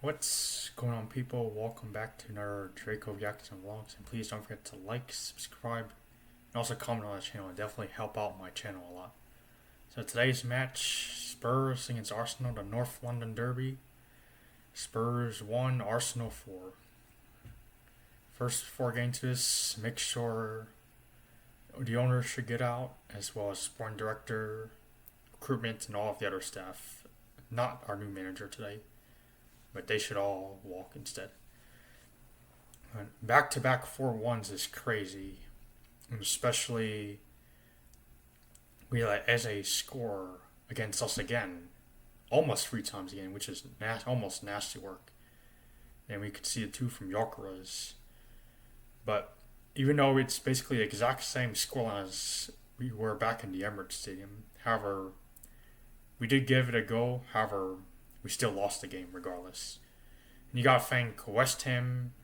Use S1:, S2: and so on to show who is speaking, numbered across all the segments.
S1: What's going on, people? Welcome back to another Draco Jackson Vlogs, and please don't forget to like, subscribe, and also comment on the channel. It definitely help out my channel a lot. So today's match, Spurs against Arsenal, the North London Derby. Spurs 1, Arsenal 4. First, before getting to this, make sure the owners should get out, as well as sporting director, recruitment, and all of the other staff. Not our new manager today, but they should all walk instead. Back-to-back 4-1s is crazy, and especially we let Eze score against us again, almost 3 times again, which is almost nasty work. And we could see it too from Gyökeres. But even though it's basically the exact same scoreline as we were back in the Emirates Stadium, however, we did give it a go. However, we still lost the game regardless. And you gotta thank West Ham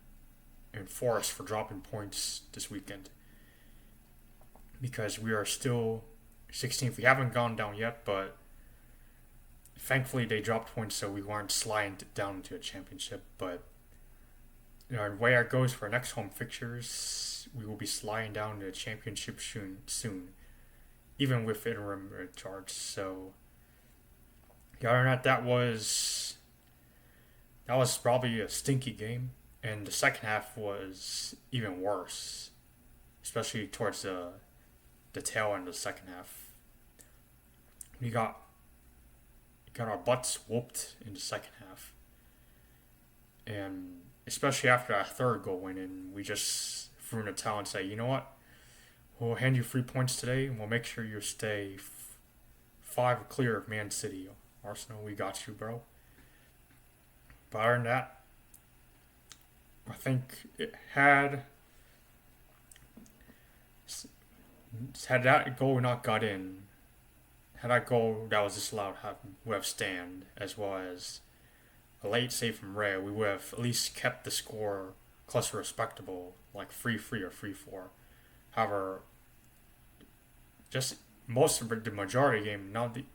S1: and Forest for dropping points this weekend, because we are still 16th. We haven't gone down yet, but thankfully they dropped points so we weren't sliding down into a championship. But the way it goes for our next home fixtures, we will be sliding down to the championship soon, even with interim charge. So other than that was probably a stinky game, and the second half was even worse, especially towards the tail end of the second half. We got our butts whooped in the second half, and especially after that third goal went in, we just threw in the towel and say, you know what, we'll hand you 3 points today, and we'll make sure you stay 5 clear of Man City. Arsenal, we got you, bro. But other than that, I think had that goal not got in, had that goal that was disallowed would have stand, as well as a late save from Ray, we would have at least kept the score close to respectable, like 3-3 or 3-4. However, just most of the majority of the game,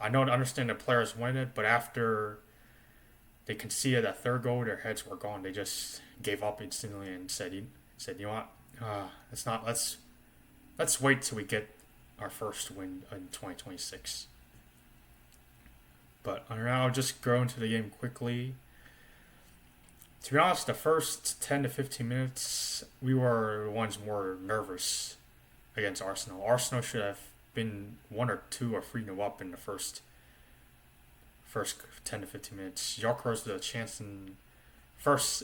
S1: I understand the players wanted it, but after they conceded that third goal, their heads were gone. They just gave up instantly and said, you know what, let's wait till we get our first win in 2026. But I'll just go into the game quickly. To be honest, the first 10 to 15 minutes, we were the ones more nervous against Arsenal. Arsenal should have been 1 or 2 or 3 up in the first 10 to 15 minutes. Gyökeres had a chance in the first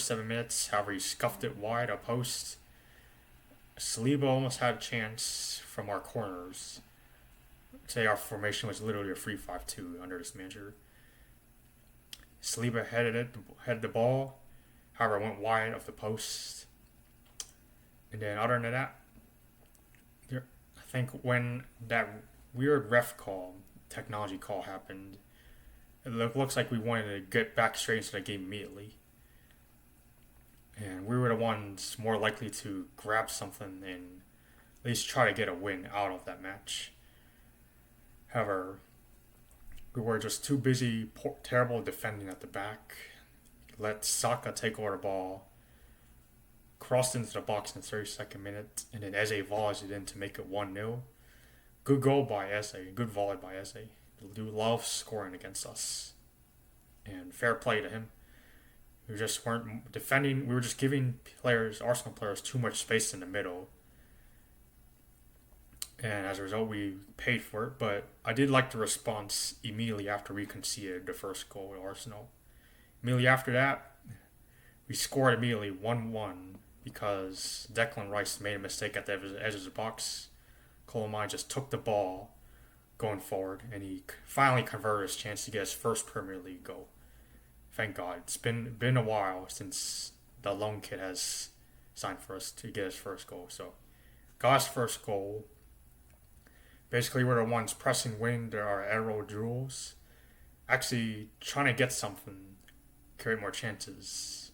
S1: 7 minutes. However, he scuffed it wide a post. Saliba almost had a chance from our corners. Say our formation was literally a 3-5-2 under this manager. Saliba headed the ball. However, it went wide of the post. And then other than that, I think when that weird technology call happened, it looks like we wanted to get back straight into the game immediately. And we were the ones more likely to grab something and at least try to get a win out of that match. However, we were just too busy, terrible defending at the back. Let Saka take over the ball, crossed into the box in the 32nd minute, and then Eze volleys it in to make it 1-0. Good goal by Eze, good volley by Eze. Dude loves scoring against us, and fair play to him. We just weren't defending. We were just giving Arsenal players, too much space in the middle, and as a result, we paid for it. But I did like the response immediately after we conceded the first goal with Arsenal. Immediately after that, we scored immediately 1-1 because Declan Rice made a mistake at the edge of the box. Coleman just took the ball going forward, and he finally converted his chance to get his first Premier League goal. Thank God. It's been a while since the lone kid has signed for us to get his first goal. So, got his first goal. Basically, we're the ones pressing win. There are aerial duels. Actually, trying to get something, create more chances.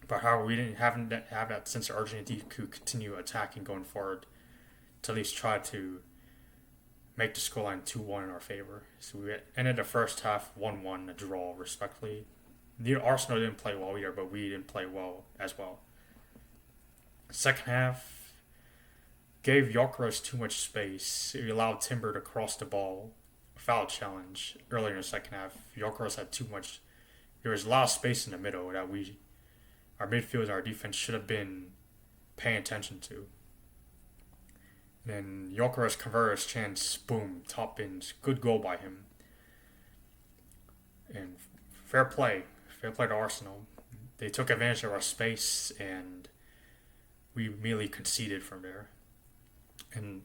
S1: But however, we didn't have that sense of urgency to continue attacking going forward, to at least try to make the scoreline 2-1 in our favor. So we ended the first half 1-1, a draw, respectfully. Arsenal didn't play well either, but we didn't play well as well. Second half gave Gyökeres too much space. He allowed Timber to cross the ball. Foul challenge earlier in the second half. Gyökeres had too much. There was a lot of space in the middle that our midfield and our defense should have been paying attention to. Then Gyökeres converted his chance. Boom, top bins. Good goal by him. And fair play to Arsenal. They took advantage of our space and we immediately conceded from there. And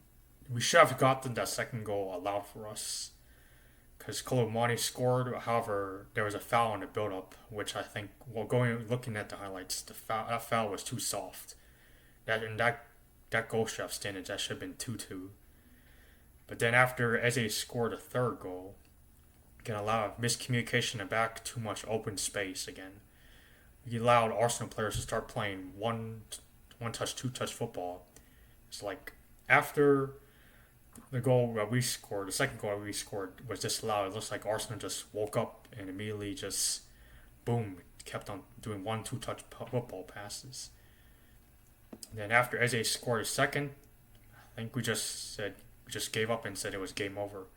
S1: we should have gotten that second goal allowed for us because Colomani scored. However, there was a foul in the build-up, which I think, looking at the highlights, that foul was too soft. That goal should have standed. That should have been 2-2. But then after Eze scored a third goal, again, a lot of miscommunication in the back, too much open space again. We allowed Arsenal players to start playing one-touch, two-touch football. It's like after the goal that we scored, the second goal that we scored was disallowed. It looks like Arsenal just woke up and immediately just, boom, kept on doing two-touch football passes. And then after Eze scored his second, I think we just gave up and said it was game over.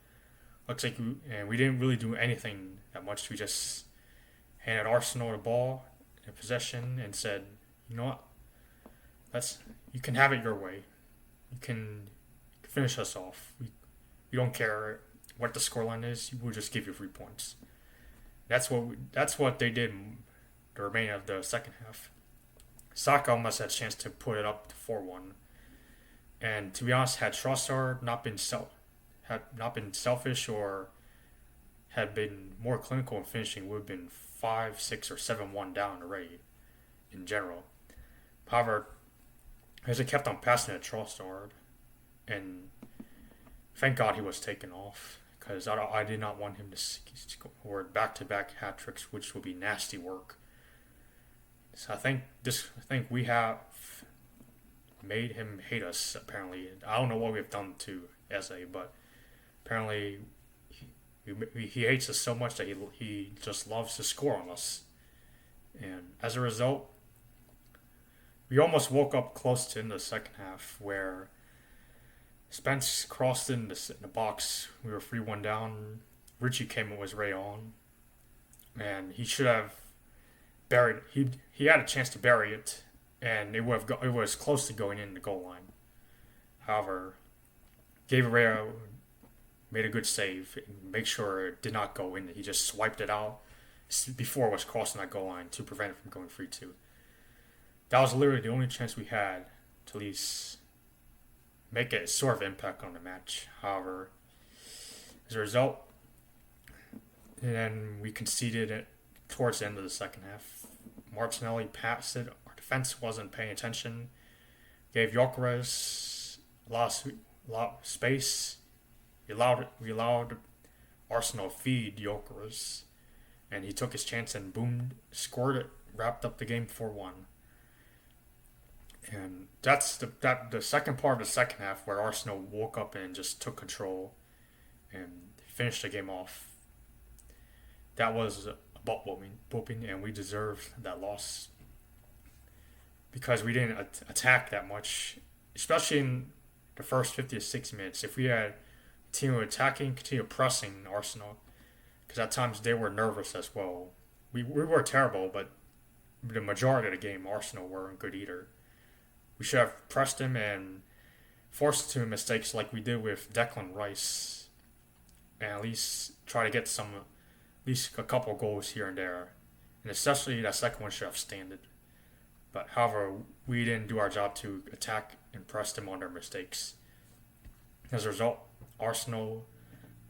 S1: Looks like we didn't really do anything that much. We just handed Arsenal the ball in possession and said, you know what, you can have it your way. You can finish us off. We don't care what the scoreline is. We'll just give you 3 points. That's what they did the remainder of the second half. Saka almost had a chance to put it up to 4-1. And to be honest, had Trossard not been selfish or had been more clinical in finishing, would have been 5, 6, or 7-1 down already in general. However, as it kept on passing to Trossard, and thank God he was taken off because I did not want him to score back-to-back hat tricks, which would be nasty work. So I think we have made him hate us. Apparently, I don't know what we've done to Eze, but apparently he hates us so much that he just loves to score on us. And as a result, we almost woke up close to in the second half where Spence crossed in the box. We were 3-1 down. Richie came and was right on, and he should have buried. He had a chance to bury it, and it was close to going in the goal line. However, Gabriel made a good save and make sure it did not go in. He just swiped it out before it was crossing that goal line to prevent it from going 3-2. That was literally the only chance we had to at least make a sort of impact on the match. However, as a result, and then we conceded it towards the end of the second half. Martinelli passed it. Our defense wasn't paying attention. Gave Gyökeres a lot of space. We allowed Arsenal feed Gyökeres, and he took his chance and boom, scored it, wrapped up the game 4-1. And that's the second part of the second half where Arsenal woke up and just took control and finished the game off. That was a butt whooping, and we deserved that loss because we didn't attack that much, especially in the first 50 to 60 minutes. If we had continue attacking, continue pressing Arsenal, because at times they were nervous as well. We were terrible, but the majority of the game, Arsenal weren't good either. We should have pressed him and forced him to mistakes like we did with Declan Rice, and at least try to get at least a couple goals here and there, and especially that second one should have standed. But however, we didn't do our job to attack and press them on their mistakes. As a result, Arsenal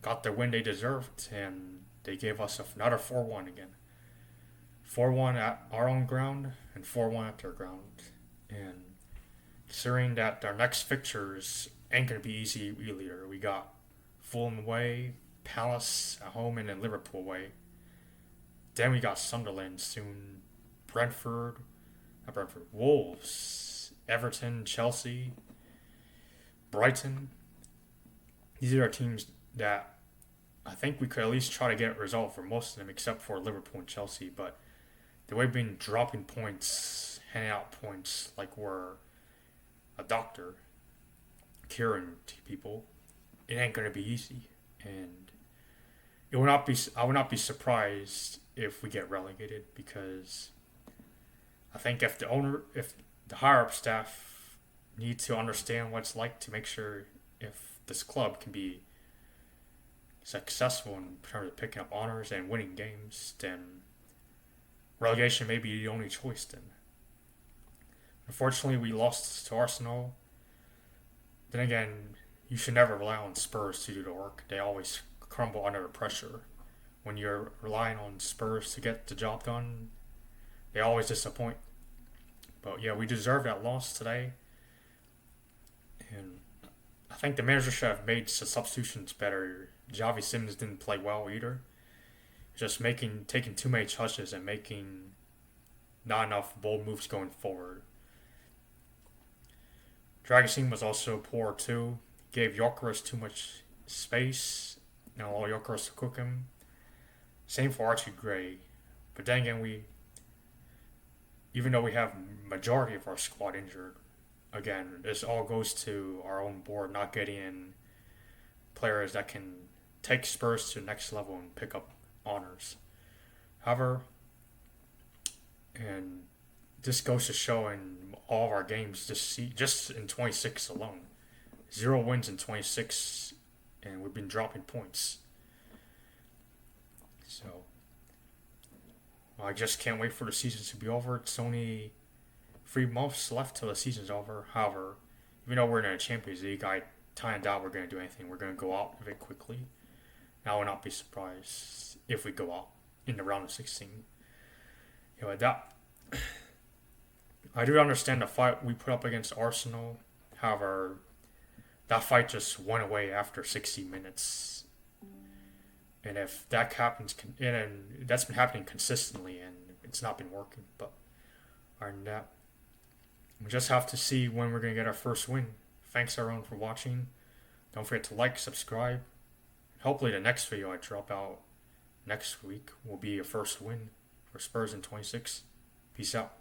S1: got the win they deserved, and they gave us another 4-1 again. 4-1 at our own ground and 4-1 at their ground. And considering that our next fixtures ain't going to be easy either. We got Fulham away, Palace at home, and then Liverpool away. Then we got Sunderland soon, Wolves, Everton, Chelsea, Brighton. these are teams that I think we could at least try to get a result for most of them, except for Liverpool and Chelsea. But the way we've been dropping points, handing out points like we're a doctor, curing people, it ain't gonna be easy. And it would not be. I would not be surprised if we get relegated because I think if the higher up staff need to understand what it's like to make sure if this club can be successful in terms of picking up honors and winning games, then relegation may be the only choice. Then, unfortunately, we lost to Arsenal. Then again, you should never rely on Spurs to do the work. They always crumble under pressure. When you're relying on Spurs to get the job done, they always disappoint. But yeah, we deserve that loss today. And I think the manager should have made some substitutions better. Javi Simmons didn't play well either. Just taking too many touches and making not enough bold moves going forward. Dragusin was also poor too. Gave Jokeris too much space and allowed Jokeris to cook him. Same for Archie Gray. But then again, even though we have majority of our squad injured, again, this all goes to our own board not getting in players that can take Spurs to the next level and pick up honors. However, and this goes to show in all of our games just in 26 alone. 0 wins in 26, and we've been dropping points. So, I just can't wait for the season to be over. It's only 3 months left till the season's over. However, even though we're in a Champions League, I kind of doubt we're going to do anything. We're going to go out of it quickly. And I will not be surprised if we go out in the round of 16. That I do understand the fight we put up against Arsenal. However, that fight just went away after 60 minutes. And if that happens, and that's been happening consistently, and it's not been working. But other than that, we just have to see when we're going to get our first win. Thanks everyone for watching. Don't forget to like, subscribe. Hopefully the next video I drop out next week will be a first win for Spurs in 26. Peace out.